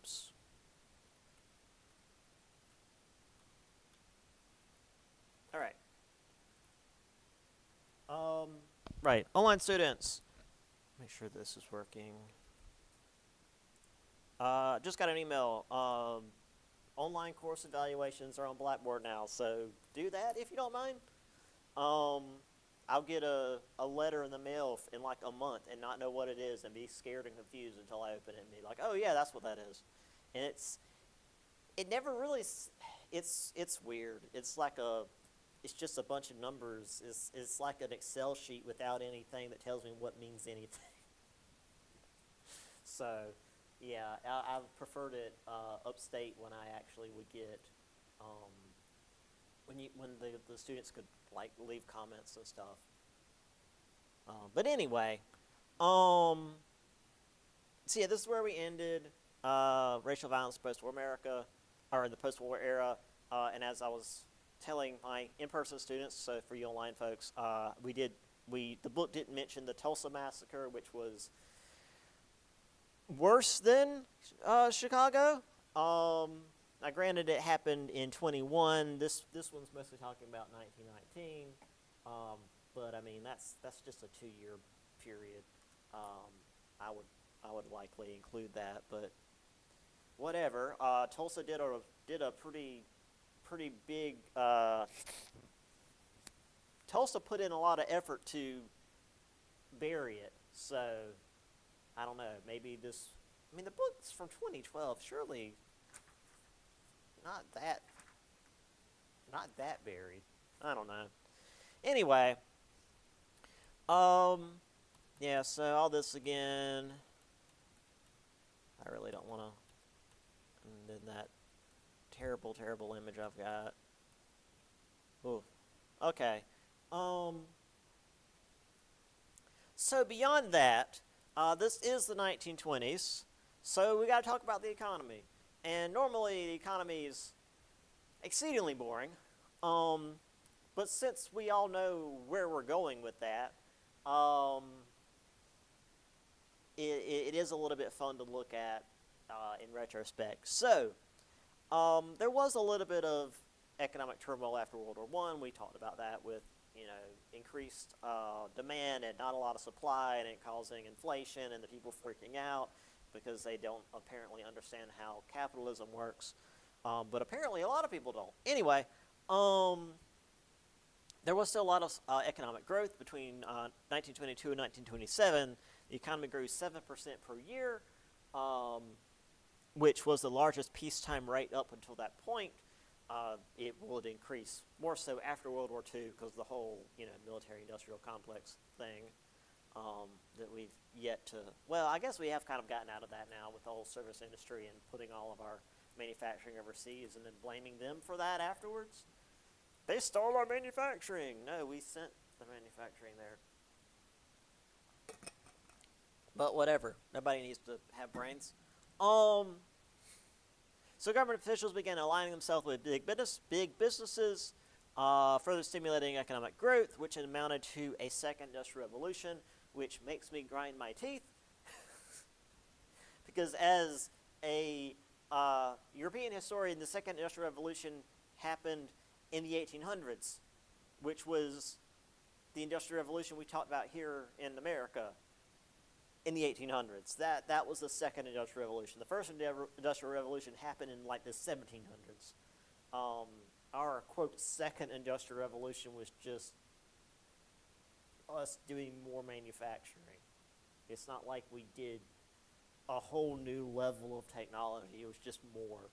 Oops. All right. Right. Online students. Make sure this is working. Just got an email. Online course evaluations are on Blackboard now, so do that if you don't mind. I'll get a letter in the mail in like a month and not know what it is and be scared and confused until I open it and be like, oh yeah, that's what that is. And it never really, it's weird. It's just a bunch of numbers. It's like an Excel sheet without anything that tells me what means anything. So, yeah, I've preferred it upstate when I actually would get when the students could like leave comments and stuff. But anyway, so yeah, this is where we ended racial violence post-war America, or in the post-war era. And as I was telling my in-person students, so for you online folks, the book didn't mention the Tulsa massacre, which was worse than Chicago. Now, granted, it happened in 21. This one's mostly talking about 1919. But I mean, that's just a 2-year period. I would likely include that, but whatever. Tulsa did a pretty big. Tulsa put in a lot of effort to bury it, so I don't know. Maybe this. I mean, the book's from 2012. Surely not that buried. I don't know. Anyway, yeah. So all this again. I really don't want to. And then that terrible image I've got. Ooh. Okay. So beyond that, this is the 1920s. So we got to talk about the economy. And normally the economy is exceedingly boring. But since we all know where we're going with that, it is a little bit fun to look at in retrospect. So there was a little bit of economic turmoil after World War I. We talked about that with increased demand and not a lot of supply, and it causing inflation and the people freaking out because they don't apparently understand how capitalism works. But apparently a lot of people don't. Anyway, there was still a lot of economic growth between 1922 and 1927. The economy grew 7% per year, which was the largest peacetime rate up until that point. It would increase more so after World War II because the whole military-industrial complex thing that we've yet to. Well, I guess we have kind of gotten out of that now with the whole service industry and putting all of our manufacturing overseas and then blaming them for that afterwards. They stole our manufacturing. No, we sent the manufacturing there. But whatever. Nobody needs to have brains. So government officials began aligning themselves with big businesses, further stimulating economic growth, which amounted to a second industrial revolution, which makes me grind my teeth. Because as a European historian, the second industrial revolution happened in the 1800s, which was the industrial revolution we talked about here in America in the 1800s. That was the second industrial revolution. The first industrial revolution happened in like the 1700s. Our, quote, second industrial revolution was just us doing more manufacturing. It's not like we did a whole new level of technology. It was just more.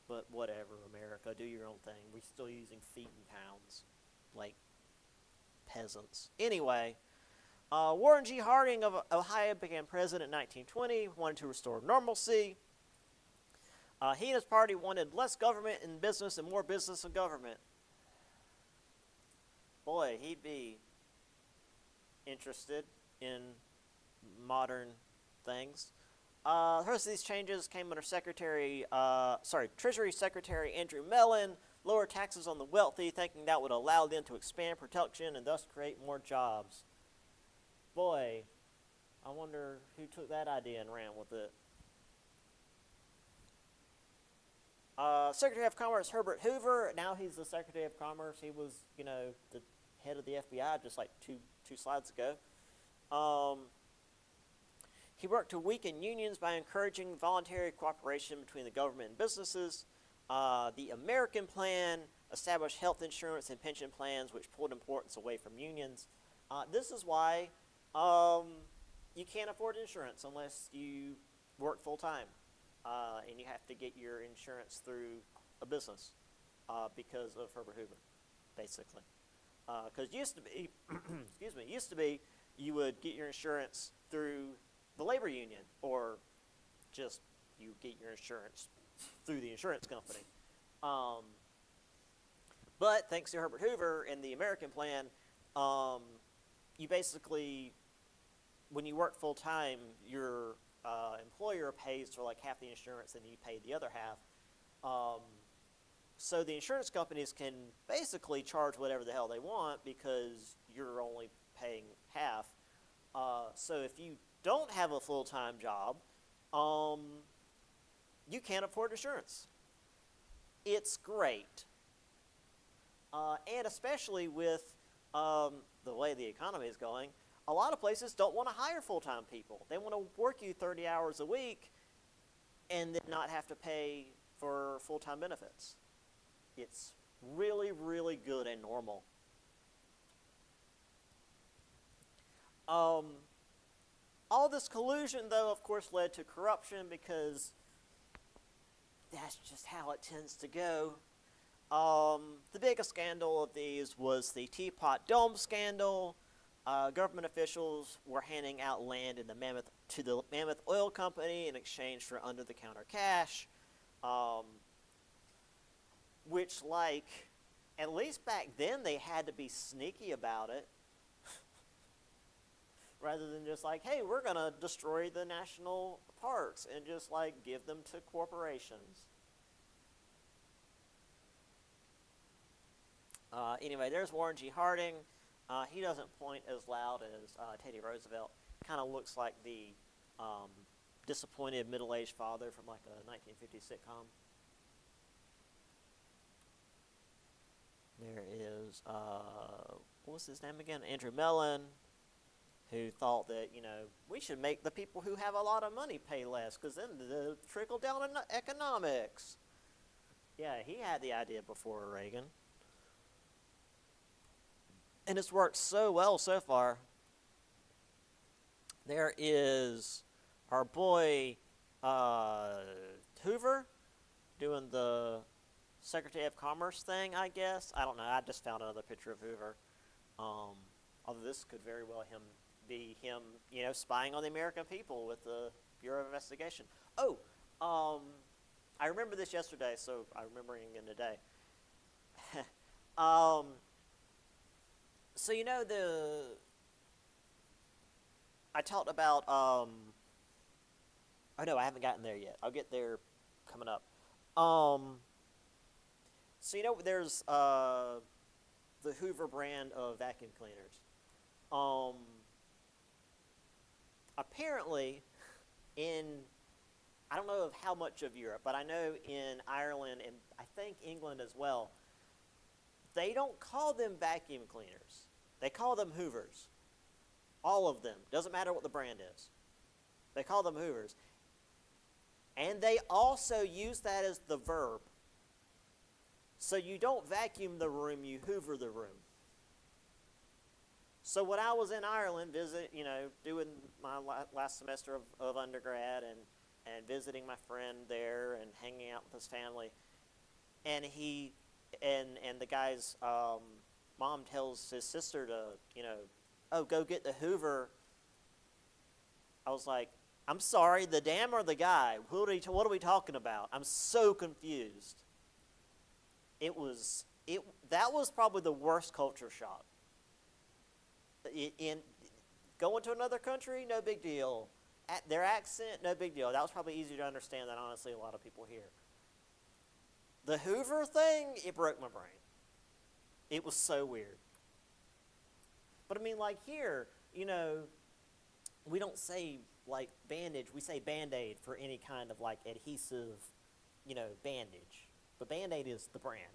But whatever, America, do your own thing. We're still using feet and pounds, like peasants. Anyway, Warren G. Harding of Ohio became president in 1920, wanted to restore normalcy. He and his party wanted less government in business and more business in government. Boy, he'd be interested in modern things. The first of these changes came under Treasury Secretary Andrew Mellon, lower taxes on the wealthy, thinking that would allow them to expand production and thus create more jobs. Boy, I wonder who took that idea and ran with it. Secretary of Commerce Herbert Hoover. Now he's the Secretary of Commerce. He was, the head of the FBI just like two slides ago. He worked to weaken unions by encouraging voluntary cooperation between the government and businesses. The American Plan established health insurance and pension plans, which pulled importance away from unions. This is why you can't afford insurance unless you work full-time. And you have to get your insurance through a business because of Herbert Hoover, basically. Because used to be, used to be you would get your insurance through the labor union, or just you get your insurance through the insurance company. But thanks to Herbert Hoover and the American Plan, you basically, when you work full time, your employer pays for like half the insurance and you pay the other half. So the insurance companies can basically charge whatever the hell they want because you're only paying half. So if you don't have a full-time job, you can't afford insurance. It's great. And especially with the way the economy is going, a lot of places don't want to hire full-time people. They want to work you 30 hours a week and then not have to pay for full-time benefits. It's really, really good and normal. All this collusion, though, of course, led to corruption because that's just how it tends to go. The biggest scandal of these was the Teapot Dome scandal. Government officials were handing out land in to the Mammoth Oil Company in exchange for under-the-counter cash, which, like, at least back then they had to be sneaky about it, rather than just like, hey, we're going to destroy the national parks and just, like, give them to corporations. Anyway, there's Warren G. Harding. He doesn't point as loud as Teddy Roosevelt. Kind of looks like the disappointed middle-aged father from like a 1950s sitcom. There is, what was his name again? Andrew Mellon, who thought that, we should make the people who have a lot of money pay less because then the trickle-down economics. Yeah, he had the idea before Reagan. And it's worked so well so far. There is our boy Hoover doing the Secretary of Commerce thing, I guess. I don't know. I just found another picture of Hoover. Although this could very well be him, spying on the American people with the Bureau of Investigation. Oh, I remember this yesterday, so I'm remembering it today. So I talked about, oh no, I haven't gotten there yet. I'll get there coming up. So there's the Hoover brand of vacuum cleaners. Apparently, I don't know of how much of Europe, but I know in Ireland and I think England as well, they don't call them vacuum cleaners. They call them Hoovers. All of them. Doesn't matter what the brand is. They call them Hoovers. And they also use that as the verb. So you don't vacuum the room, you hoover the room. So when I was in Ireland, doing my last semester of undergrad and visiting my friend there and hanging out with his family, and the guy's mom tells his sister to, go get the Hoover. I was like, I'm sorry, the dam or the guy? What are we talking about? I'm so confused. That was probably the worst culture shock. In going to another country, no big deal. Their accent, no big deal. That was probably easier to understand than honestly a lot of people here. The Hoover thing, it broke my brain. It was so weird. But I mean, like here, we don't say like bandage. We say Band-Aid for any kind of like adhesive, bandage. but Band-Aid is the brand.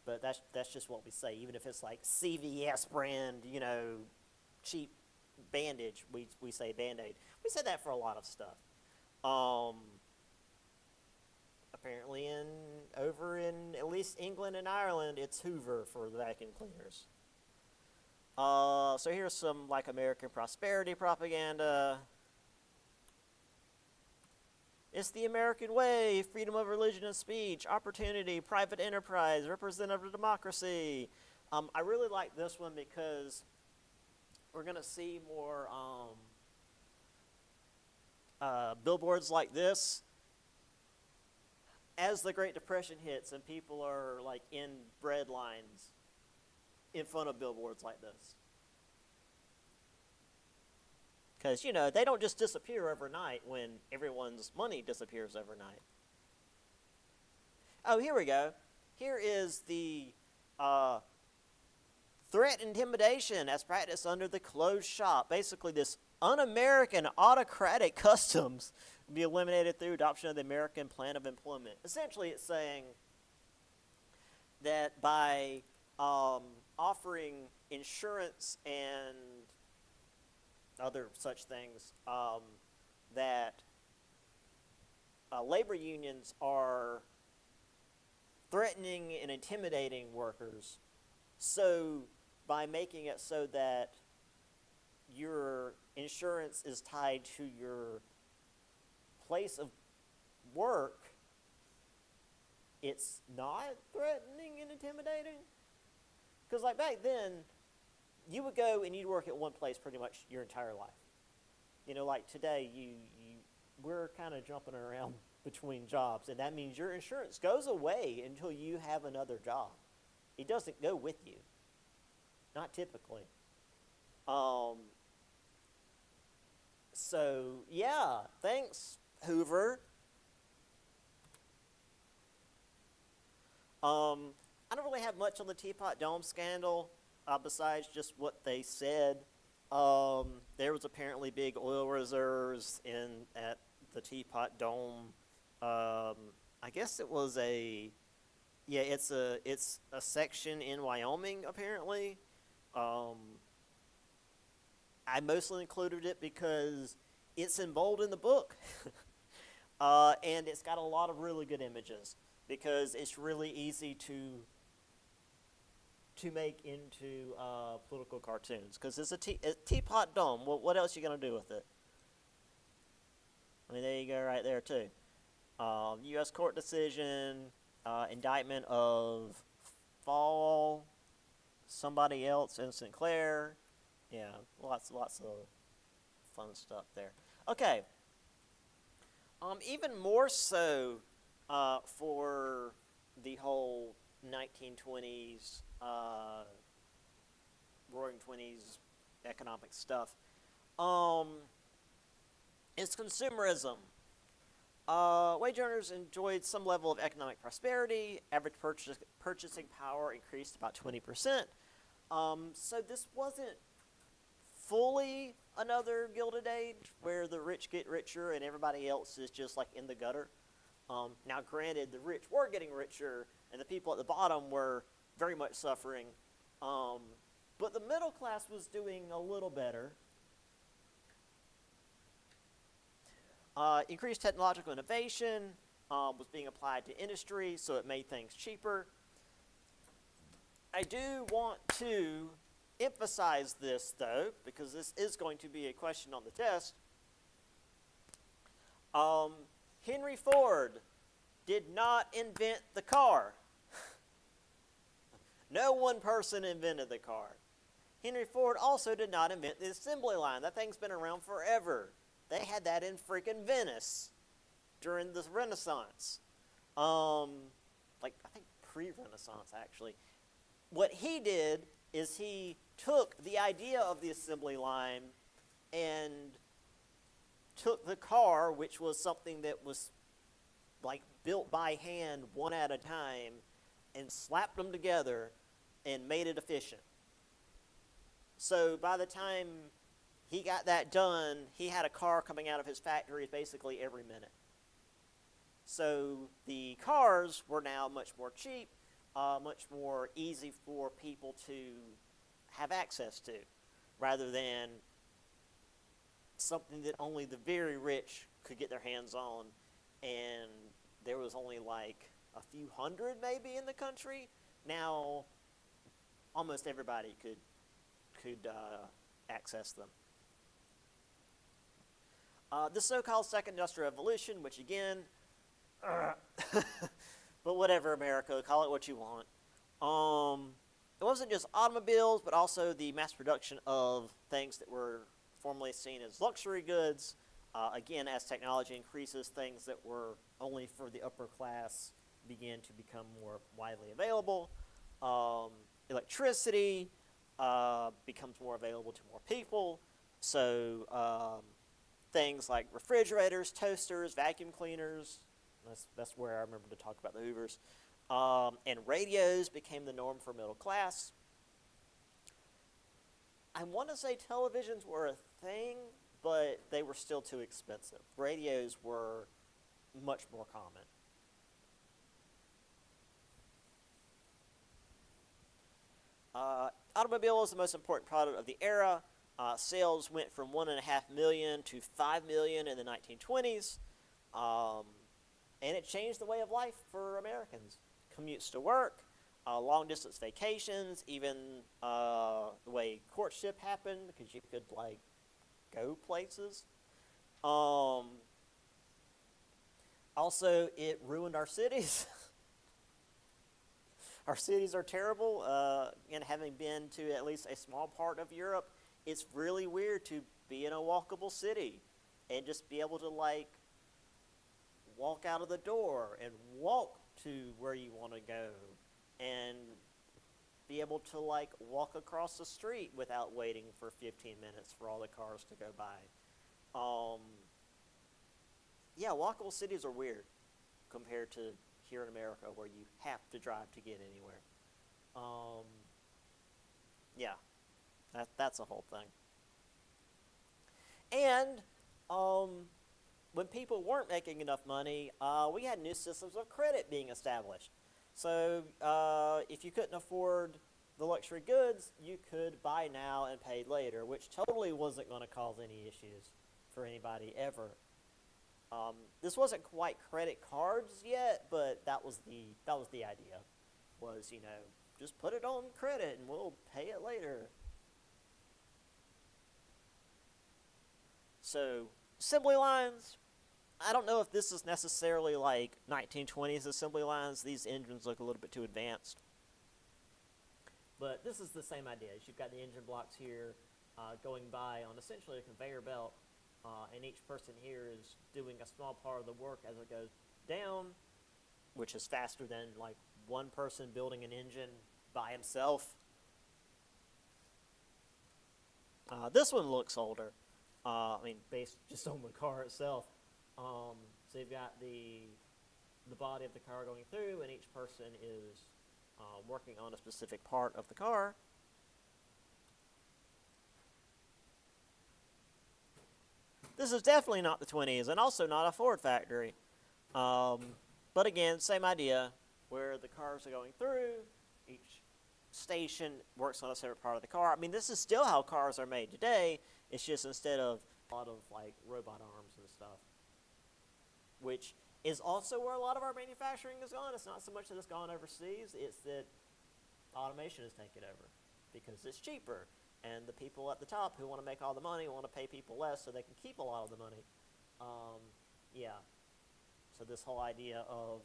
But that's just what we say. Even if it's like CVS brand, cheap bandage, we say Band-Aid. We say that for a lot of stuff. Apparently over in at least England and Ireland, it's Hoover for the vacuum cleaners. So here's some like American prosperity propaganda. It's the American way, freedom of religion and speech, opportunity, private enterprise, representative democracy. I really like this one because we're going to see more billboards like this as the Great Depression hits and people are like in bread lines in front of billboards like this. Because, they don't just disappear overnight when everyone's money disappears overnight. Oh, here we go. Here is the threat intimidation as practiced under the closed shop. Basically, this un-American autocratic customs will be eliminated through adoption of the American Plan of Employment. Essentially, it's saying that by offering insurance and other such things, that labor unions are threatening and intimidating workers. So by making it so that your insurance is tied to your place of work, it's not threatening and intimidating. Because like back then, you would go and you'd work at one place pretty much your entire life. Like today, we're kind of jumping around between jobs, and that means your insurance goes away until you have another job. It doesn't go with you. Not typically. So, yeah, thanks, Hoover. I don't really have much on the Teapot Dome scandal. Besides just what they said. There was apparently big oil reserves at the Teapot Dome. I guess it was it's a section in Wyoming apparently. I mostly included it because it's in bold in the book, and it's got a lot of really good images because it's really easy to make into political cartoons, because it's a Teapot Dome. What else are you going to do with it? I mean, there you go right there, too. U.S. court decision, indictment of Fall, somebody else in Sinclair. Yeah, lots of fun stuff there. Okay. Even more so for the whole 1920s, Roaring '20s economic stuff, is consumerism. Wage earners enjoyed some level of economic prosperity. Average purchasing power increased about 20%. So this wasn't fully another Gilded Age where the rich get richer and everybody else is just like in the gutter. Now, granted, the rich were getting richer and the people at the bottom were very much suffering. But the middle class was doing a little better. Increased technological innovation was being applied to industry, so it made things cheaper. I do want to emphasize this, though, because this is going to be a question on the test. Henry Ford did not invent the car. No one person invented the car. Henry Ford also did not invent the assembly line. That thing's been around forever. They had that in freaking Venice during the Renaissance. I think pre-Renaissance, actually. What he did is he took the idea of the assembly line and took the car, which was something that was like built by hand one at a time, and slapped them together and made it efficient. So by the time he got that done, he had a car coming out of his factory basically every minute. So the cars were now much more cheap, much more easy for people to have access to, rather than something that only the very rich could get their hands on, and there was only like a few hundred maybe in the country. Now almost everybody could access them. The so-called Second Industrial Revolution, which again, but whatever, America, call it what you want. It wasn't just automobiles, but also the mass production of things that were formerly seen as luxury goods. Again, as technology increases, things that were only for the upper class begin to become more widely available. Electricity becomes more available to more people. So things like refrigerators, toasters, vacuum cleaners, that's where I remember to talk about the Hoovers, and radios became the norm for middle class. I want to say televisions were a thing, but they were still too expensive. Radios were much more common. Automobile was the most important product of the era. Sales went from 1.5 million to 5 million in the 1920s. And it changed the way of life for Americans. Commutes to work, long-distance vacations, even the way courtship happened, because you could, like, go places. Also, it ruined our cities. Our cities are terrible, and having been to at least a small part of Europe, it's really weird to be in a walkable city and just be able to, like, walk out of the door and walk to where you want to go and be able to, like, walk across the street without waiting for 15 minutes for all the cars to go by. Yeah, walkable cities are weird compared to here in America where you have to drive to get anywhere. Yeah, that's a whole thing. And when people weren't making enough money, we had new systems of credit being established. So if you couldn't afford the luxury goods, you could buy now and pay later, which totally wasn't going to cause any issues for anybody ever. This wasn't quite credit cards yet, but that was the idea. Was, you know, just put it on credit and we'll pay it later. So assembly lines. I don't know if this is necessarily like 1920s assembly lines. These engines look a little bit too advanced. But this is the same idea. You've got the engine blocks here going by on essentially a conveyor belt, and each person here is doing a small part of the work as it goes down, which is faster than like one person building an engine by himself. This one looks older. I mean, based just on the car itself. So you've got the body of the car going through, and each person is working on a specific part of the car. This is definitely not the 20s, and also not a Ford factory. But again, same idea, where the cars are going through, each station works on a separate part of the car. I mean, this is still how cars are made today. It's just instead of a lot of like robot arms and stuff, which is also where a lot of our manufacturing has gone. It's not so much that it's gone overseas, it's that automation has taken over because it's cheaper, and the people at the top who want to make all the money want to pay people less so they can keep a lot of the money. Yeah. So this whole idea of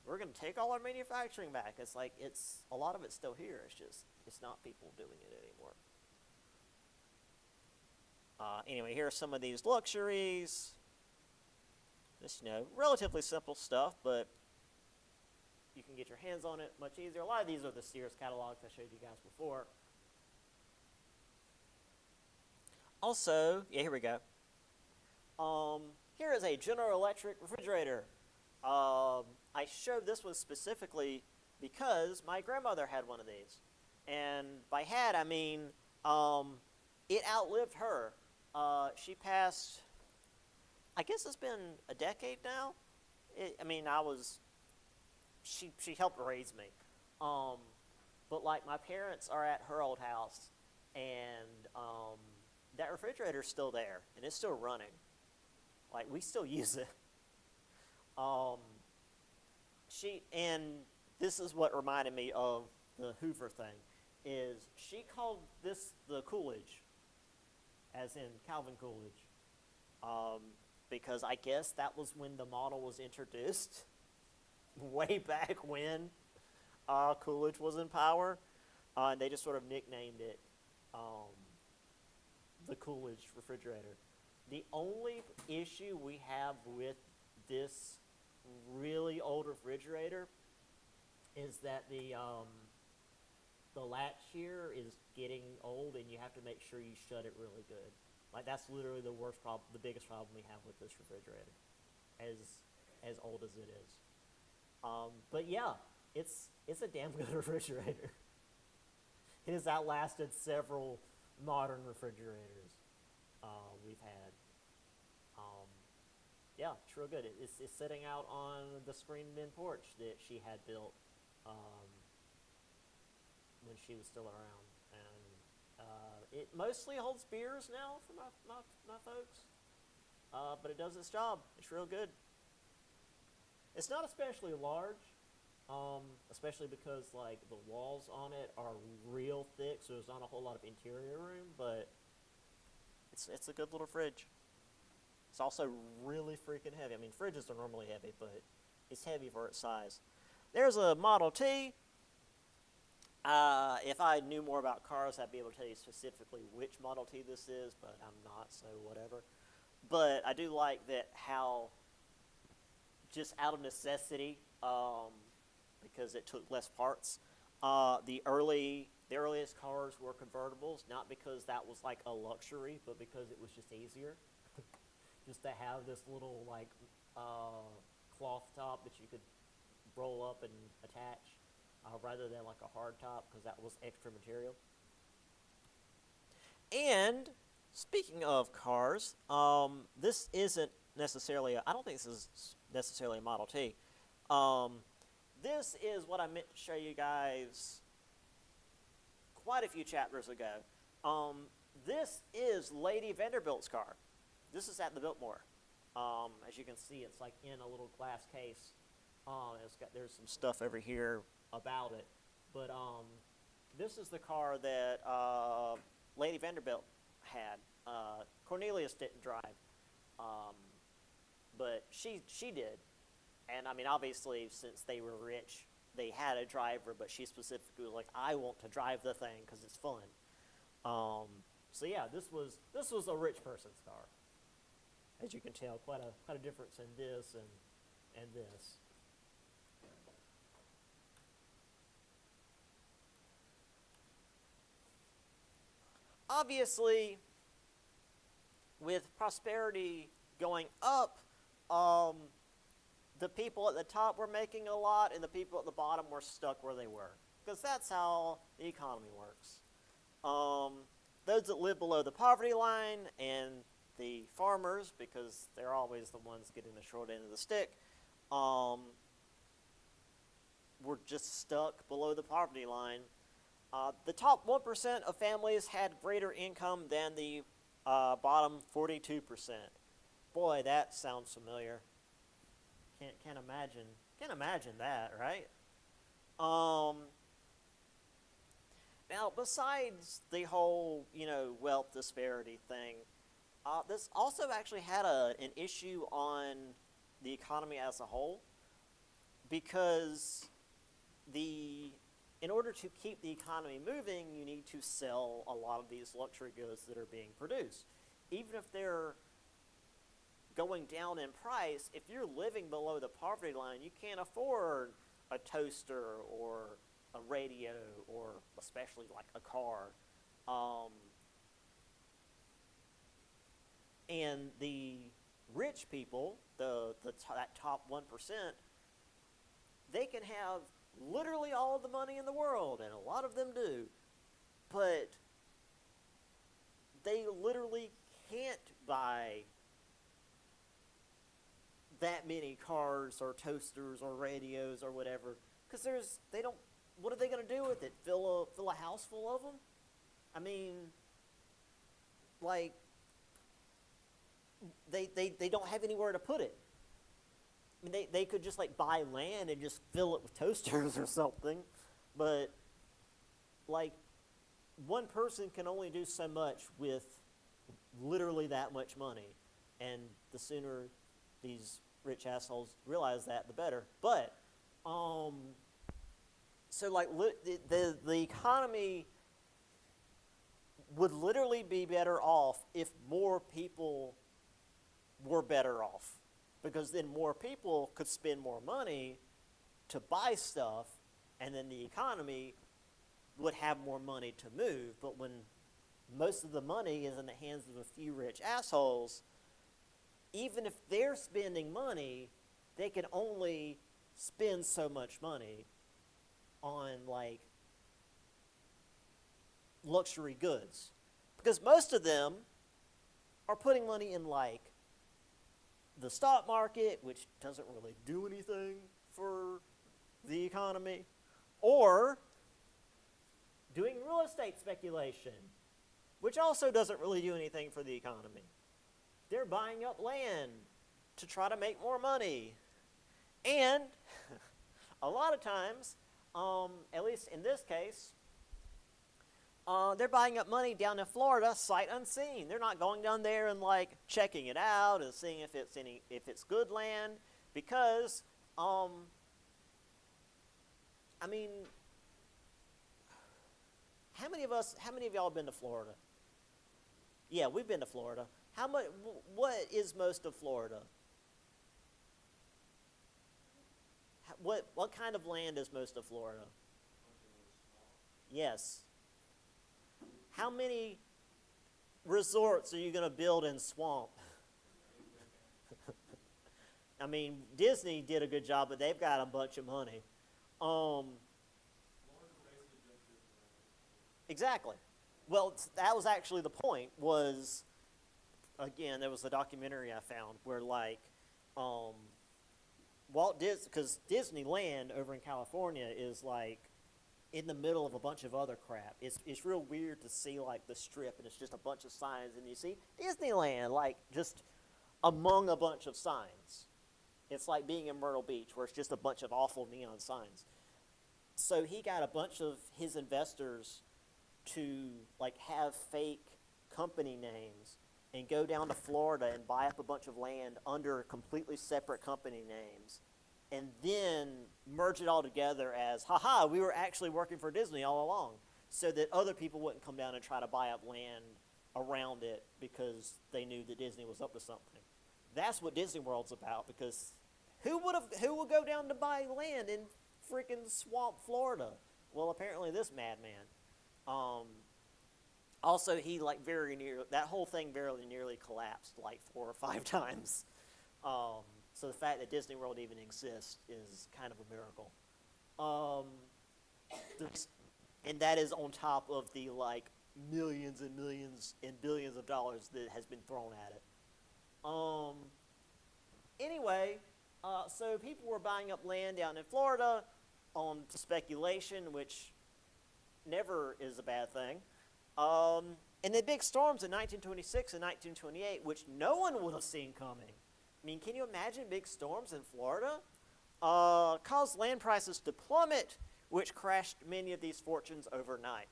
we're going to take all our manufacturing back, it's like a lot of it's still here. It's not people doing it anymore. Anyway, here are some of these luxuries. Just, relatively simple stuff, but you can get your hands on it much easier. A lot of these are the Sears catalogs I showed you guys before. Also, yeah, here we go. Here is a General Electric refrigerator. I showed this one specifically because my grandmother had one of these. And by had, I mean it outlived her. She passed, I guess it's been a decade now. I mean, she helped raise me. Um, but like my parents are at her old house, and that refrigerator's still there, and it's still running. Like we still use it. Um, and this is what reminded me of the Hoover thing, is she called this the Coolidge, as in Calvin Coolidge, um, because I guess that was when the model was introduced, way back when Coolidge was in power, and they just sort of nicknamed it the Coolidge refrigerator. The only issue we have with this really old refrigerator is that the latch here is getting old, and you have to make sure you shut it really good. Like that's literally the worst problem, the biggest problem we have with this refrigerator, as old as it is. But yeah, it's a damn good refrigerator. It has outlasted several modern refrigerators we've had. Yeah, it's real good. It's sitting out on the screened-in porch that she had built when she was still around, and it mostly holds beers now for my folks, but it does its job. It's real good. It's not especially large, especially because like the walls on it are real thick, so there's not a whole lot of interior room, but it's a good little fridge. It's also really freaking heavy. I mean, fridges are normally heavy, but it's heavy for its size. There's a Model T. If I knew more about cars, I'd be able to tell you specifically which Model T this is, but I'm not, so whatever. But I do like that how, just out of necessity, because it took less parts, the earliest cars were convertibles, not because that was like a luxury, but because it was just easier. Just to have this little like cloth top that you could roll up and attach, rather than like a hard top, because that was extra material. And speaking of cars, this isn't necessarily I don't think this is necessarily a Model T. This is what I meant to show you guys quite a few chapters ago. This is Lady Vanderbilt's car. This is at the Biltmore. As you can see, it's like in a little glass case. There's some stuff over here about it. But this is the car that Lady Vanderbilt had. Cornelius didn't drive, but she did. And I mean, obviously, since they were rich, they had a driver, but she specifically was like, I want to drive the thing because it's fun. So yeah, this was a rich person's car. As you can tell, quite a difference in this and this. Obviously, with prosperity going up, the people at the top were making a lot, and the people at the bottom were stuck where they were, because that's how the economy works. Those that live below the poverty line and the farmers, because they're always the ones getting the short end of the stick, were just stuck below the poverty line. The top 1% of families had greater income than the bottom 42%. Boy, that sounds familiar. Can't imagine that, right? Now, besides the whole, wealth disparity thing, this also actually had an issue on the economy as a whole, because in order to keep the economy moving, you need to sell a lot of these luxury goods that are being produced. Even if they're going down in price, if you're living below the poverty line, you can't afford a toaster or a radio or especially like a car. And the rich people, that top 1%, they can have literally all of the money in the world, and a lot of them do, but they literally can't buy that many cars or toasters or radios or whatever, because they don't. What are they going to do with it? Fill a house full of them? I mean, like they don't have anywhere to put it. I mean, they could just like buy land and just fill it with toasters or something, but like one person can only do so much with literally that much money, and the sooner these rich assholes realize that, the better. But so like the economy would literally be better off if more people were better off, because then more people could spend more money to buy stuff, and then the economy would have more money to move. But when most of the money is in the hands of a few rich assholes, even if they're spending money, they can only spend so much money on like luxury goods, because most of them are putting money in like the stock market, which doesn't really do anything for the economy, or doing real estate speculation, which also doesn't really do anything for the economy. They're buying up land to try to make more money. And a lot of times, at least in this case, they're buying up money down in Florida sight unseen. They're not going down there and like checking it out and seeing if it's good land, because I mean, how many of y'all have been to Florida? Yeah, we've been to Florida. How much? What is most of Florida? What kind of land is most of Florida? Yes. How many resorts are you going to build in swamp? I mean, Disney did a good job, but they've got a bunch of money. Exactly. Well, that was actually the point. Was, again, there was a documentary I found where like Walt Disney, because Disneyland over in California is like in the middle of a bunch of other crap. It's real weird to see like the strip and it's just a bunch of signs, and you see Disneyland like just among a bunch of signs. It's like being in Myrtle Beach where it's just a bunch of awful neon signs. So he got a bunch of his investors to like have fake company names and go down to Florida and buy up a bunch of land under completely separate company names, and then merge it all together as, haha, we were actually working for Disney all along, so that other people wouldn't come down and try to buy up land around it because they knew that Disney was up to something. That's what Disney World's about, because who would go down to buy land in freaking swamp Florida? Well, apparently this madman. Also, he like that whole thing very nearly collapsed like 4 or 5 times. So the fact that Disney World even exists is kind of a miracle. And that is on top of the like millions and millions and billions of dollars that has been thrown at it. Anyway, so people were buying up land down in Florida on speculation, which never is a bad thing. And the big storms in 1926 and 1928, which no one would have seen coming. I mean, can you imagine big storms in Florida? Caused land prices to plummet, which crashed many of these fortunes overnight.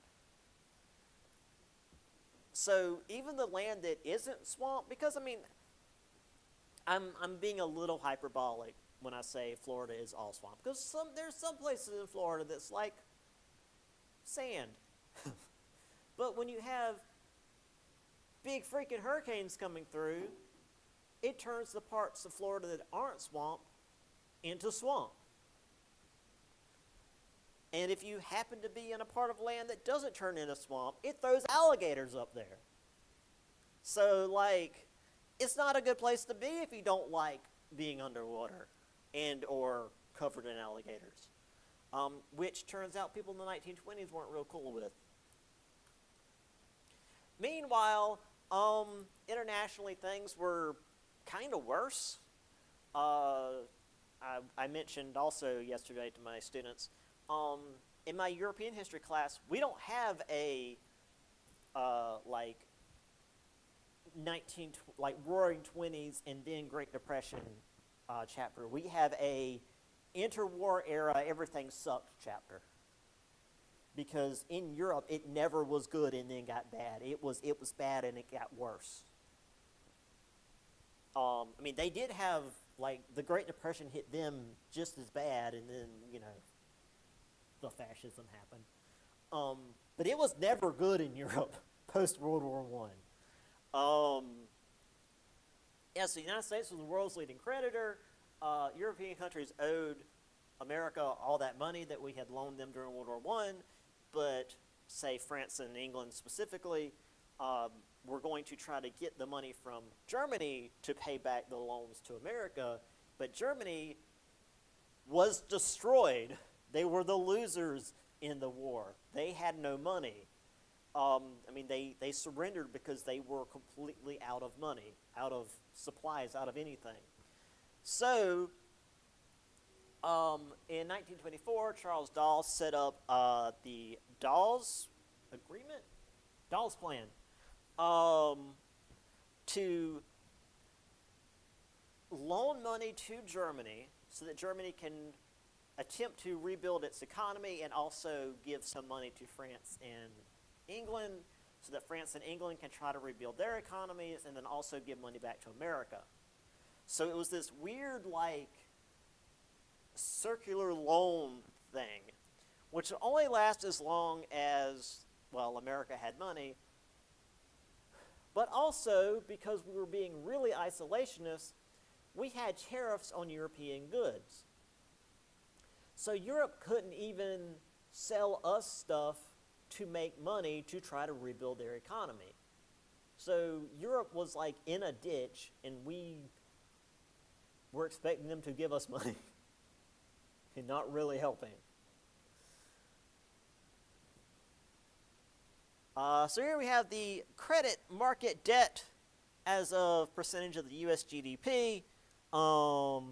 So even the land that isn't swamp, because I mean, I'm being a little hyperbolic when I say Florida is all swamp, because there's some places in Florida that's like sand. But when you have big freaking hurricanes coming through, it turns the parts of Florida that aren't swamp into swamp. And if you happen to be in a part of land that doesn't turn into swamp, it throws alligators up there. So, like, it's not a good place to be if you don't like being underwater and or covered in alligators, which turns out people in the 1920s weren't real cool with. Meanwhile, internationally things were kind of worse. I mentioned also yesterday to my students, in my European history class, we don't have a like Roaring Twenties and then Great Depression chapter. We have a interwar era everything sucked chapter. Because in Europe it never was good and then got bad. It was bad and it got worse. I mean, they did have, like, the Great Depression hit them just as bad, and then, the fascism happened. But it was never good in Europe post-World War I. So the United States was the world's leading creditor. European countries owed America all that money that we had loaned them during World War I, but, say, France and England specifically, we're going to try to get the money from Germany to pay back the loans to America, but Germany was destroyed. They were the losers in the war. They had no money. They surrendered because they were completely out of money, out of supplies, out of anything. So, in 1924, Charles Dawes set up the Dawes Agreement? Dawes Plan. To loan money to Germany so that Germany can attempt to rebuild its economy and also give some money to France and England so that France and England can try to rebuild their economies and then also give money back to America. So it was this weird, like, circular loan thing, which only lasts as long as, well, America had money, but also because we were being really isolationist, we had tariffs on European goods. So Europe couldn't even sell us stuff to make money to try to rebuild their economy. So Europe was like in a ditch, and we were expecting them to give us money and not really helping. So here we have the credit market debt as of percentage of the U.S. GDP. So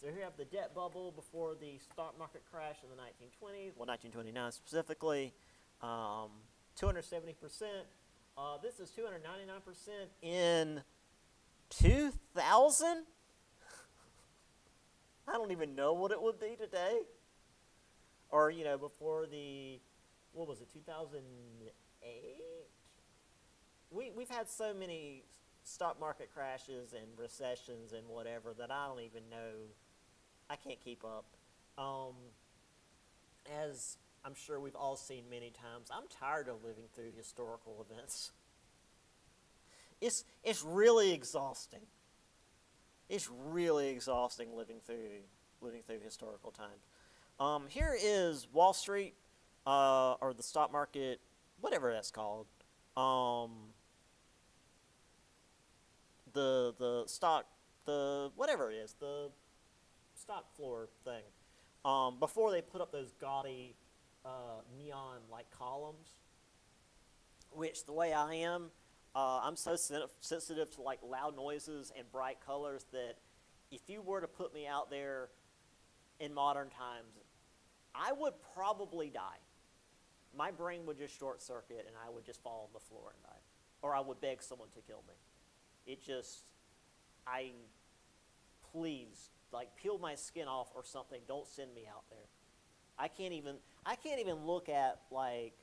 here you have the debt bubble before the stock market crash in the 1920s, well, 1929 specifically, 270%. This is 299% in 2000? I don't even know what it would be today. Or, before the, what was it, 2008? We've had so many stock market crashes and recessions and whatever that I don't even know. I can't keep up. As I'm sure we've all seen many times, I'm tired of living through historical events. It's really exhausting. It's really exhausting living through historical times. Here is Wall Street, or the stock market, whatever that's called. The stock, whatever it is, the stock floor thing. Before they put up those gaudy neon-like columns, which the way I am, I'm so sensitive to like loud noises and bright colors that if you were to put me out there in modern times, I would probably die. My brain would just short circuit and I would just fall on the floor and die. Or I would beg someone to kill me. Please, like, peel my skin off or something. Don't send me out there. I can't even look at, like,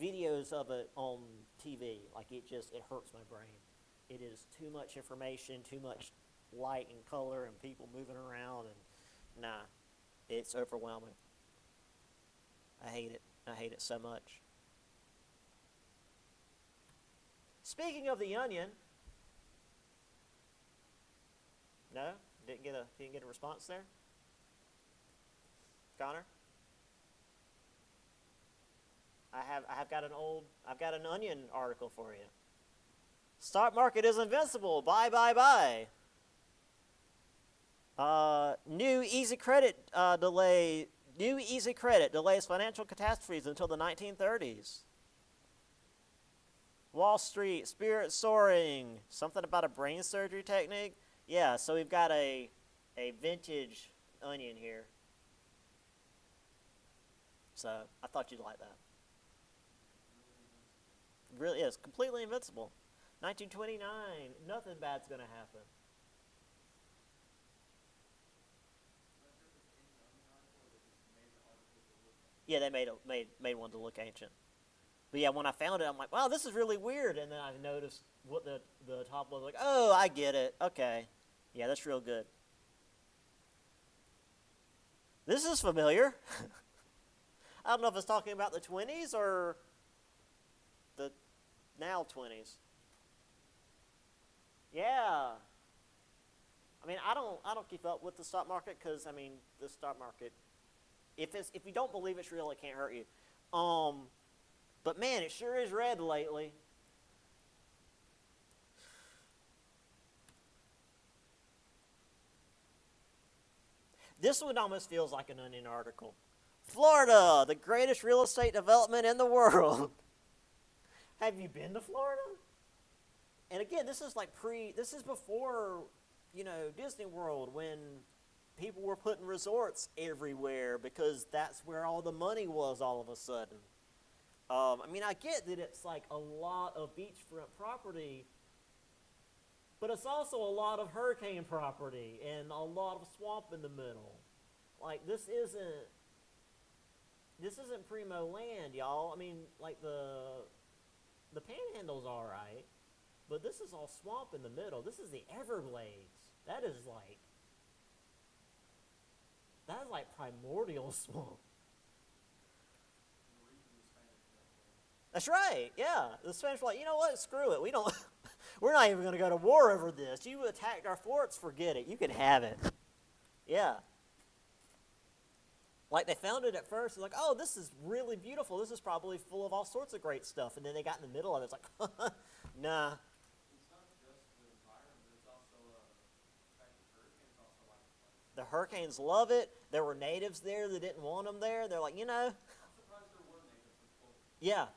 videos of it on TV. Like, it hurts my brain. It is too much information, too much light and color and people moving around, and nah, it's overwhelming. I hate it. I hate it so much. Speaking of the Onion, no, didn't get a response there. Connor, I've got an Onion article for you. Stock market is invincible. Buy, buy, buy. New easy credit delays financial catastrophes until the 1930s. Wall Street, spirit soaring, something about a brain surgery technique. Yeah, so we've got a vintage onion here. So I thought you'd like that. Really is completely invincible. 1929, nothing bad's gonna happen. Yeah, they made one to look ancient. But yeah, when I found it, I'm like, wow, this is really weird. And then I noticed what the top was like. Oh, I get it. Okay, yeah, that's real good. This is familiar. I don't know if it's talking about the 20s or the now 20s. Yeah. I mean, I don't keep up with the stock market because I mean the stock market. If you don't believe it's real, it can't hurt you. Um, but man, it sure is red lately. This one almost feels like an Onion article. Florida, the greatest real estate development in the world. Have you been to Florida? And again, this is like this is before, Disney World when people were putting resorts everywhere because that's where all the money was all of a sudden. I mean, I get that it's like a lot of beachfront property, but it's also a lot of hurricane property and a lot of swamp in the middle. Like this isn't primo land, y'all. I mean, like the Panhandle's all right, but this is all swamp in the middle. This is the Everglades. That is like primordial swamp. That's right. Yeah, the Spanish were like, you know what? Screw it. We don't. We're not even going to go to war over this. You attacked our forts. Forget it. You can have it. Yeah. Like they found it at first, like, oh, this is really beautiful. This is probably full of all sorts of great stuff. And then they got in the middle of it. It's like, nah. It's not just the environment, but it's also the fact that hurricanes also like the place. The hurricanes love it. There were natives there that didn't want them there. They're like, I'm surprised there were natives this close. yeah.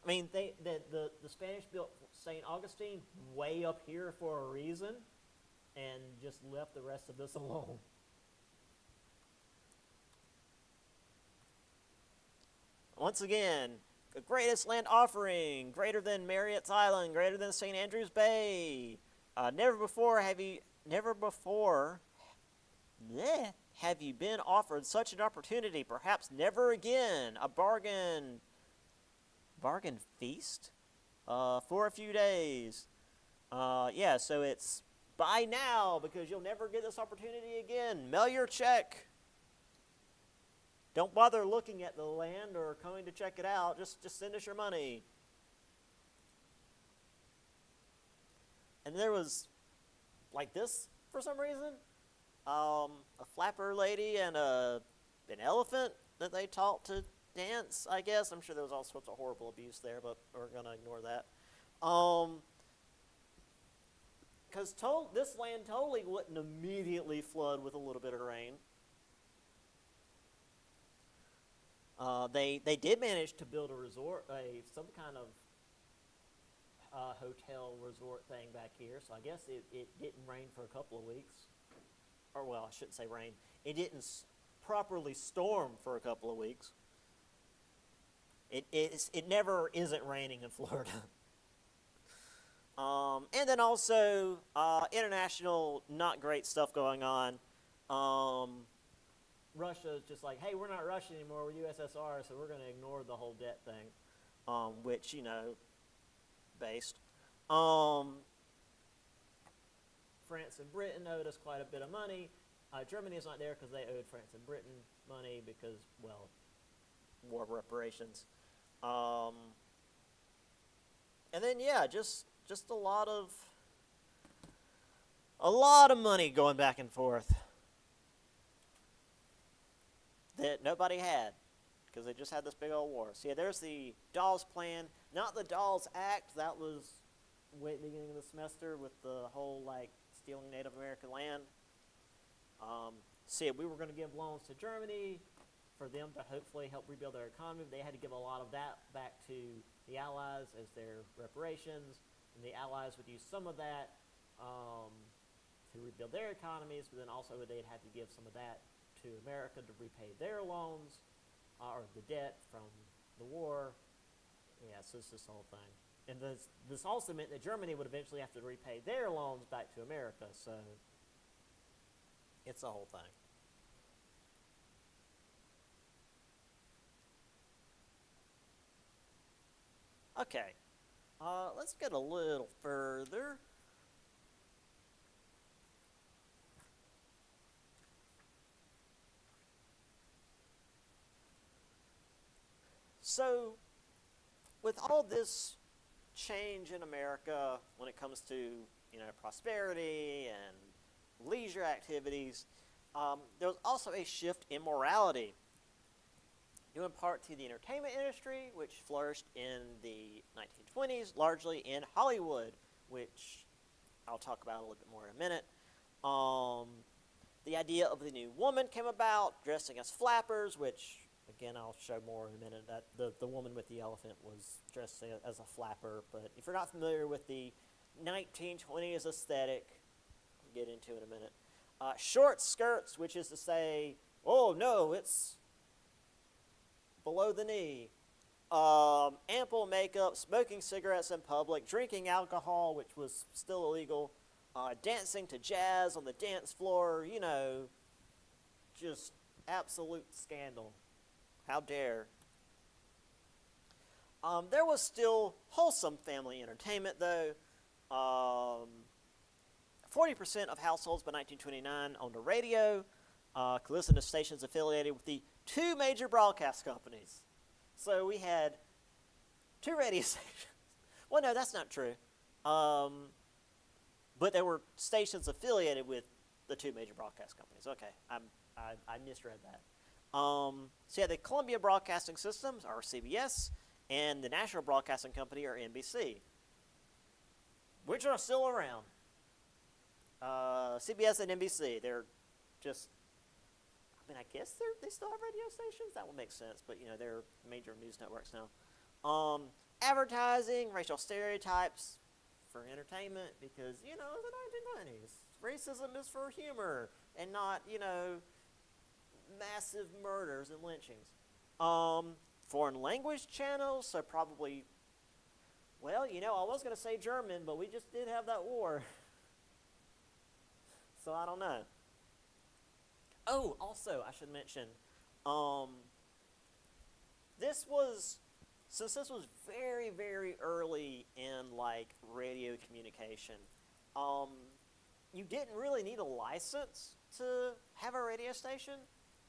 I mean, the Spanish built St. Augustine way up here for a reason and just left the rest of this alone. Once again, the greatest land offering, greater than Marriott's Island, greater than St. Andrews Bay. Never before have you been offered such an opportunity. Perhaps never again. A bargain feast for a few days. Yeah, so it's buy now because you'll never get this opportunity again. Mail your check. Don't bother looking at the land or coming to check it out. Just send us your money. And there was, like this for some reason, a flapper lady and an elephant that they taught to dance, I guess. I'm sure there was all sorts of horrible abuse there, but we're going to ignore that. Because this land totally wouldn't immediately flood with a little bit of rain. They did manage to build a resort, some kind of hotel resort thing back here. So I guess it didn't rain for a couple of weeks. Or, well, I shouldn't say rain. It didn't properly storm for a couple of weeks. It never isn't raining in Florida. And then also international not great stuff going on. Russia is just like, hey, we're not Russia anymore, we're USSR, so we're going to ignore the whole debt thing, which, based. France and Britain owed us quite a bit of money. Germany is not there because they owed France and Britain money because, well, war reparations. And then, yeah, just a lot of money going back and forth that nobody had because they just had this big old war. So yeah, there's the Dawes Plan, not the Dawes Act. That was way at the beginning of the semester with the whole like stealing Native American land. So yeah, we were going to give loans to Germany for them to hopefully help rebuild their economy. They had to give a lot of that back to the Allies as their reparations, and the Allies would use some of that to rebuild their economies, but then also they'd have to give some of that to America to repay their loans or the debt from the war. Yeah, so it's this whole thing. And this also meant that Germany would eventually have to repay their loans back to America, so it's a whole thing. Okay, let's get a little further. So, with all this change in America when it comes to, prosperity and leisure activities, there was also a shift in morality, due in part to the entertainment industry, which flourished in the 1920s, largely in Hollywood, which I'll talk about a little bit more in a minute. The idea of the new woman came about, dressing as flappers, which, again, I'll show more in a minute. That the woman with the elephant was dressed as a flapper. But if you're not familiar with the 1920s aesthetic, I'll get into it in a minute. Short skirts, which is to say, oh no, it's below the knee. Ample makeup, smoking cigarettes in public, drinking alcohol, which was still illegal, dancing to jazz on the dance floor, just absolute scandal. How dare. There was still wholesome family entertainment, though. 40% of households by 1929 owned a radio, could listen to stations affiliated with the two major broadcast companies. So we had two radio stations. Well, no, that's not true. But there were stations affiliated with the two major broadcast companies. Okay, I misread that. So you had the Columbia Broadcasting Systems, or CBS, and the National Broadcasting Company, or NBC, which are still around. CBS and NBC, they're just, I guess they still have radio stations? That would make sense, but, they're major news networks now. Advertising, racial stereotypes for entertainment, because, the 1990s. Racism is for humor and not, massive murders and lynchings. Foreign language channels, so probably, well, I was going to say German, but we just did have that war. So I don't know. Oh, also, I should mention, since this was very, very early in, radio communication, you didn't really need a license to have a radio station.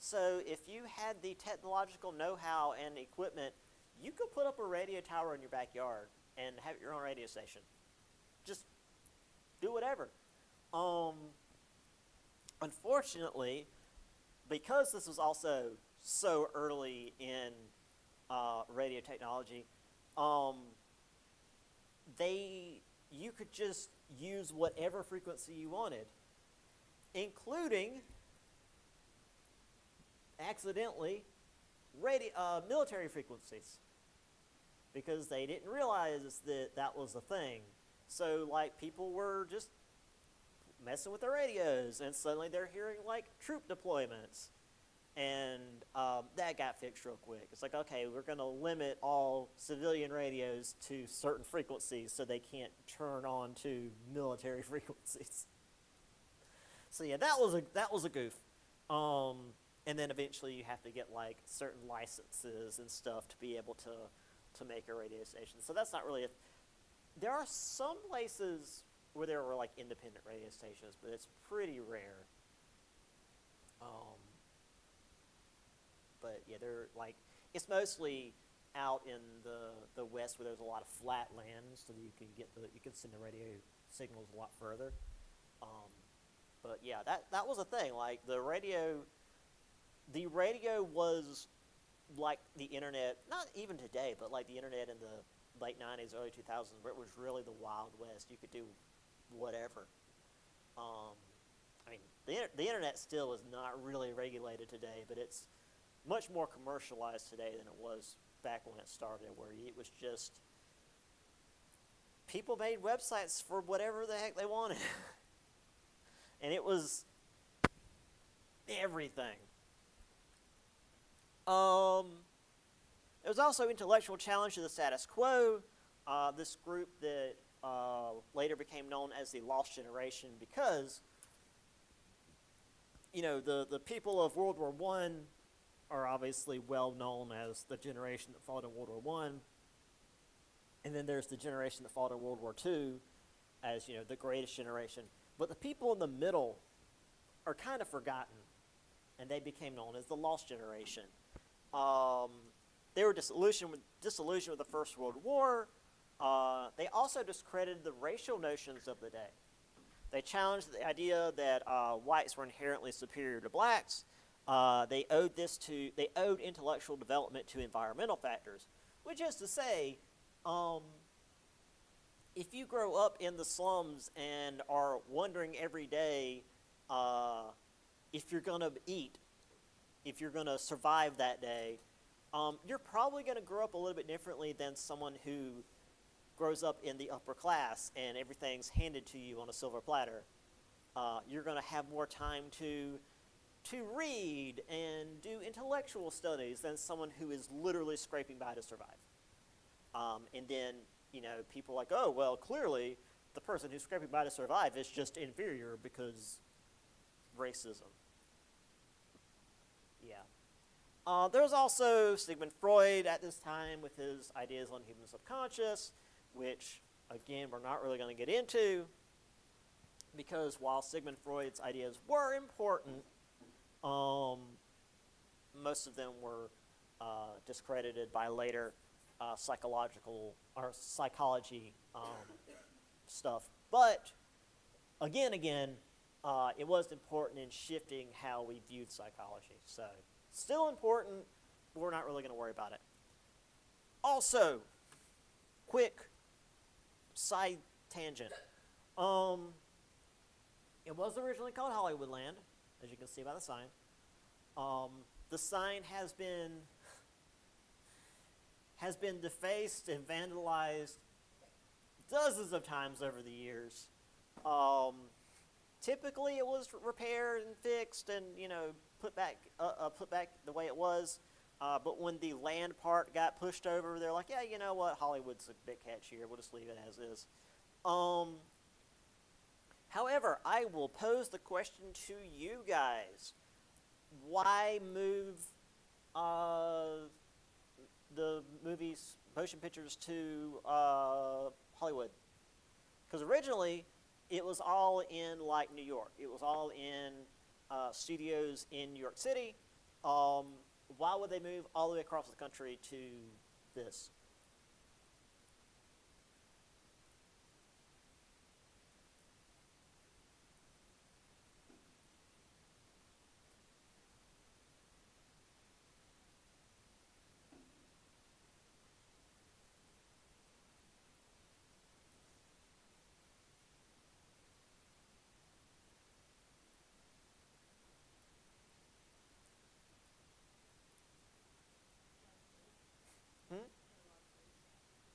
So if you had the technological know-how and equipment, you could put up a radio tower in your backyard and have your own radio station. Just do whatever. Unfortunately, because this was also so early in radio technology, you could just use whatever frequency you wanted, including accidentally military frequencies, because they didn't realize that was a thing. So people were just messing with their radios, and suddenly they're hearing troop deployments, and that got fixed real quick. It's okay, we're going to limit all civilian radios to certain frequencies so they can't turn on to military frequencies. So yeah, that was a goof. And then eventually you have to get certain licenses and stuff to be able to make a radio station. So that's not really there are some places where there were independent radio stations, but it's pretty rare. But yeah, they're it's mostly out in the west where there's a lot of flat land, so that you can send the radio signals a lot further. But yeah, that was a thing. The radio was like the internet, not even today, but the internet in the late 90s, early 2000s, where it was really the Wild West. You could do whatever. The internet still is not really regulated today, but it's much more commercialized today than it was back when it started, where it was just people made websites for whatever the heck they wanted. and it was everything. It was also intellectual challenge to the status quo. This group that later became known as the Lost Generation because, you know, the people of World War I are obviously well known as the generation that fought in World War I. And then there's the generation that fought in World War II as, you know, the greatest generation. But the people in the middle are kind of forgotten, and they became known as the Lost Generation. They were disillusioned with the First World War. They also discredited the racial notions of the day. They challenged the idea that whites were inherently superior to blacks. They owed intellectual development to environmental factors, which is to say, if you grow up in the slums and are wondering every day if you're going to eat, if you're going to survive that day, you're probably going to grow up a little bit differently than someone who grows up in the upper class and everything's handed to you on a silver platter. You're going to have more time to read and do intellectual studies than someone who is literally scraping by to survive. And then, you know, people are like, oh, well, clearly the person who's scraping by to survive is just inferior because racism. Yeah. There was also Sigmund Freud at this time with his ideas on human subconscious, which, again, we're not really going to get into because while Sigmund Freud's ideas were important, most of them were discredited by later psychology stuff. But again, it was important in shifting how we viewed psychology. So still important, but we're not really going to worry about it. Also, quick side tangent. It was originally called Hollywoodland, as you can see by the sign. The sign has been defaced and vandalized dozens of times over the years. Typically, it was repaired and fixed and, you know, put back the way it was. But when the land part got pushed over, they're like, yeah, you know what, Hollywood's a bit catchier. We'll just leave it as is. However, I will pose the question to you guys. Why move the movies, motion pictures to Hollywood? Because originally, it was all in, like, New York. It was all in studios in New York City. Why would they move all the way across the country to this?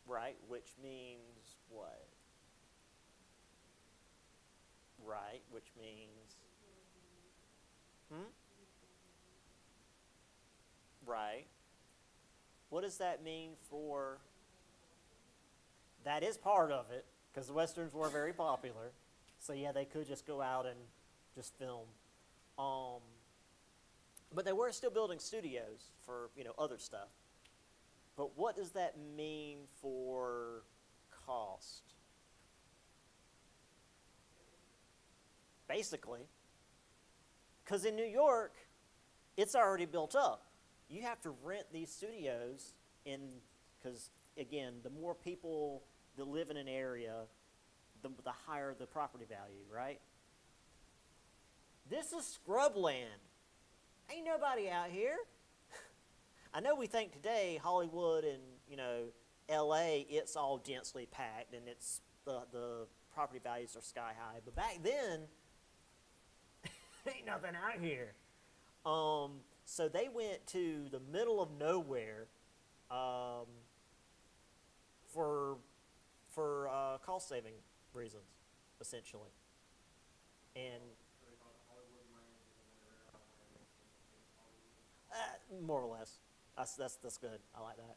Right, which means what? Right, which means... Right. What does that mean for... That is part of it, because the Westerns were very popular. So yeah, they could just go out and just film. But they were still building studios for, you know, other stuff. But what does that mean for cost? Basically, because in New York, it's already built up. You have to rent these studios because, again, the more people that live in an area, the higher the property value, right? This is scrubland. Ain't nobody out here. I know we think today Hollywood and, you know, LA, it's all densely packed and it's the property values are sky high. But back then, ain't nothing out here. So they went to the middle of nowhere for cost saving reasons, essentially. And more or less. That's good. I like that.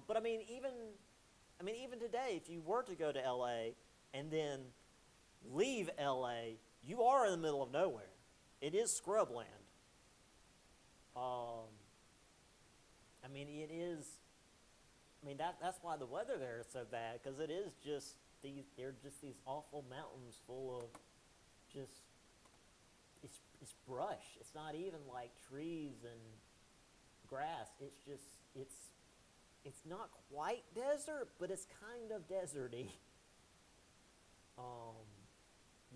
But I mean, even today, if you were to go to L.A. and then leave L.A., you are in the middle of nowhere. It is scrubland. I mean, it is. I mean, that's why the weather there is so bad, because it is just they're just these awful mountains full of just it's brush. It's not even like trees and grass. It's just it's not quite desert, but it's kind of deserty.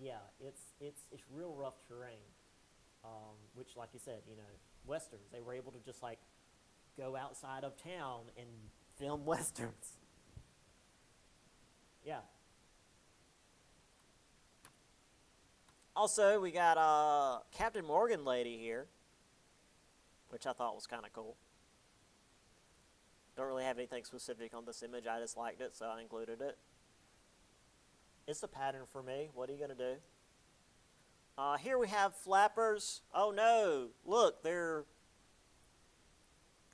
Yeah, it's real rough terrain. Which, like you said, westerns, they were able to just like go outside of town and film westerns. Yeah. Also, we got Captain Morgan lady here, which I thought was kind of cool. Don't really have anything specific on this image. I just liked it, so I included it. It's a pattern for me. What are you going to do? Here we have flappers. Oh no, look,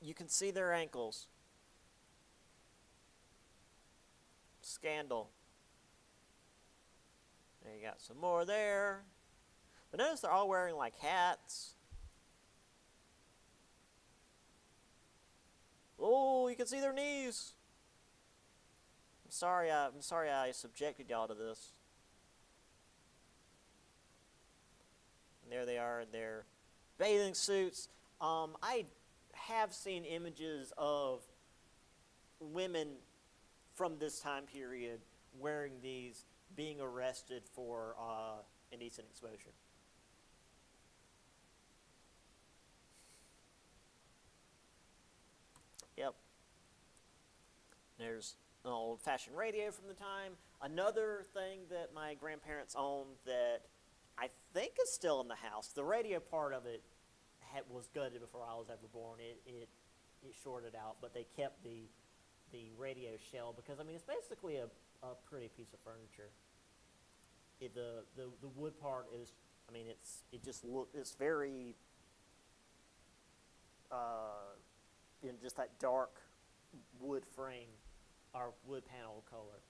you can see their ankles. Scandal. There you got some more there. But notice they're all wearing like hats. Oh, you can see their knees. I'm sorry I subjected y'all to this. And there they are in their bathing suits. I have seen images of women from this time period wearing these, being arrested for indecent exposure. Yep. There's an old-fashioned radio from the time. Another thing that my grandparents owned that I think is still in the house. The radio part of it was gutted before I was ever born. It shorted out, but they kept the radio shell because, I mean, it's basically a pretty piece of furniture. The wood part is, I mean, it's very in just that dark wood frame or wood panel color.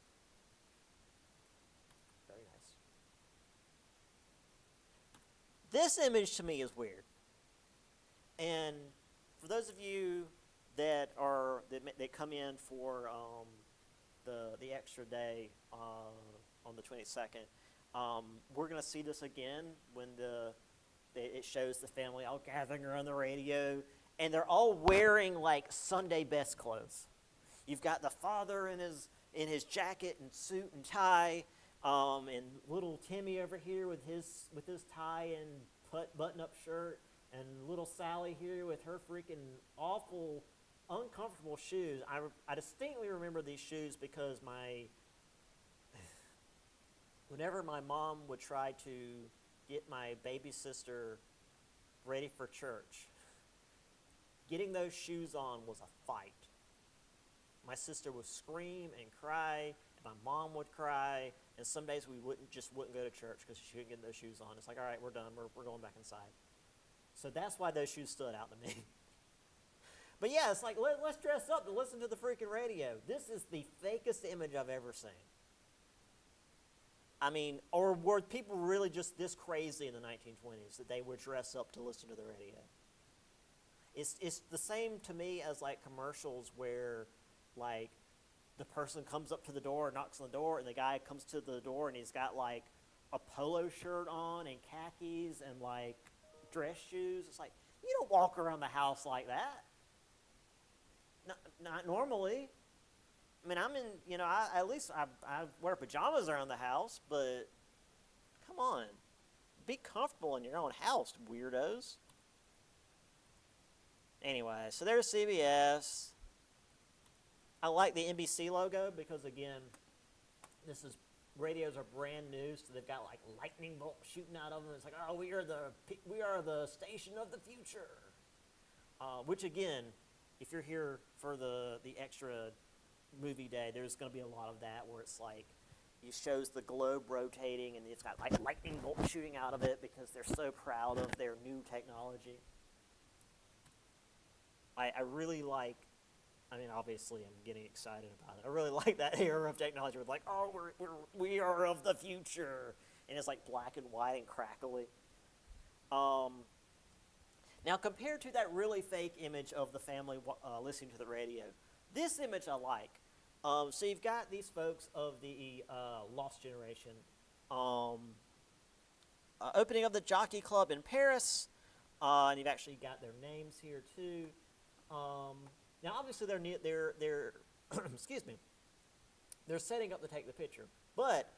Very nice. This image to me is weird. And for those of you that come in for the extra day on the 22nd, we're going to see this again when it shows the family all gathering around the radio, and they're all wearing like Sunday best clothes. You've got the father in his jacket and suit and tie, and little Timmy over here with his tie and button-up shirt, and little Sally here with her freaking awful, uncomfortable shoes. I distinctly remember these shoes because whenever my mom would try to get my baby sister ready for church, getting those shoes on was a fight. My sister would scream and cry, and my mom would cry, and some days we wouldn't go to church because she couldn't get those shoes on. It's like, all right, we're done. We're going back inside. So that's why those shoes stood out to me. But yeah, it's like, let's dress up to listen to the freaking radio. This is the fakest image I've ever seen. I mean, or were people really just this crazy in the 1920s that they would dress up to listen to the radio? It's the same to me as like commercials where like the person comes up to the door, knocks on the door, and the guy comes to the door and he's got like a polo shirt on and khakis and like dress shoes. It's like, you don't walk around the house like that. Not normally. I mean, I'm in, I wear pajamas around the house, but come on. Be comfortable in your own house, weirdos. Anyway, so there's CBS. I like the NBC logo because, again, radios are brand new, so they've got like lightning bolts shooting out of them. It's like, oh, we are the station of the future. Which, again, if you're here for the extra movie day, there's going to be a lot of that where it's like it shows the globe rotating and it's got like lightning bolts shooting out of it because they're so proud of their new technology. I really like. I mean, obviously, I'm getting excited about it. I really like that era of technology with like, oh, we are of the future, and it's like black and white and crackly. Now, compared to that really fake image of the family listening to the radio, this image I like. So you've got these folks of the Lost Generation opening of the Jockey Club in Paris, and you've actually got their names here too. Now, obviously, they're excuse me, they're setting up to take the picture, but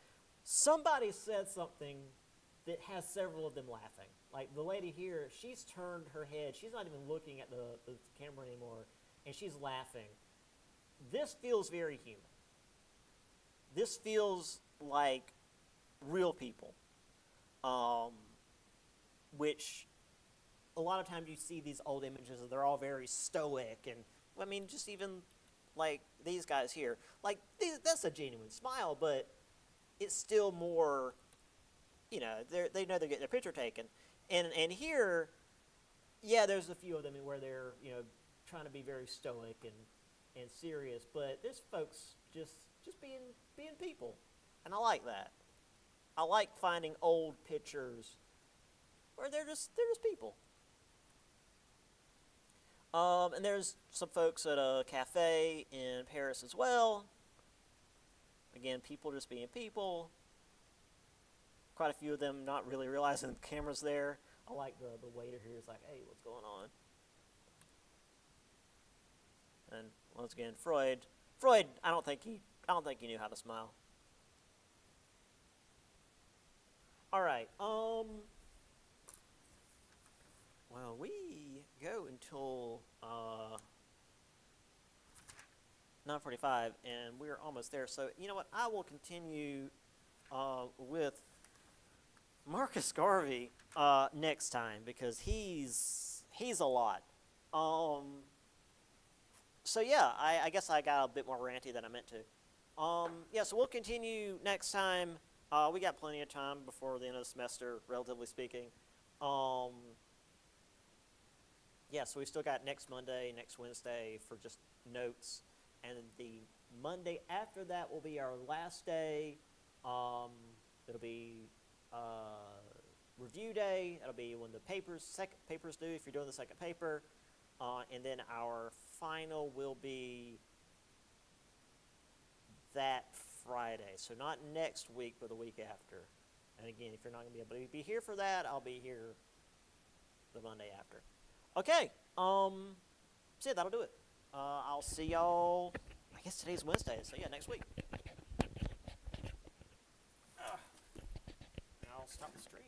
somebody said something that has several of them laughing. Like the lady here, she's turned her head. She's not even looking at the camera anymore, and she's laughing. This feels very human. This feels like real people, which a lot of times you see these old images and they're all very stoic. And I mean, just even like these guys here, like that's a genuine smile, but it's still more, you know, they know they're getting their picture taken. And here, yeah, there's a few of them where they're, you know, trying to be very stoic and serious, but this folks just being people, and I like that. I like finding old pictures where they're just people. And there's some folks at a cafe in Paris as well. Again, people just being people. Quite a few of them not really realizing the camera's there. I like the waiter here is like, hey, what's going on? And once again, Freud, I don't think he knew how to smile. All right. Well, we go until 9:45, and we're almost there. So you know what? I will continue with Marcus Garvey next time because he's a lot. So yeah, I guess I got a bit more ranty than I meant to. Yeah, so we'll continue next time. We got plenty of time before the end of the semester, relatively speaking. Yeah, so we still got next Monday, next Wednesday for just notes, and the Monday after that will be our last day. It'll be review day. It'll be when the second papers due if you're doing the second paper, and then our final will be that Friday. So not next week, but the week after. And again, if you're not going to be able to be here for that, I'll be here the Monday after. Okay. So yeah, that'll do it. I'll see y'all. I guess today's Wednesday, so yeah, next week. I'll stop the stream.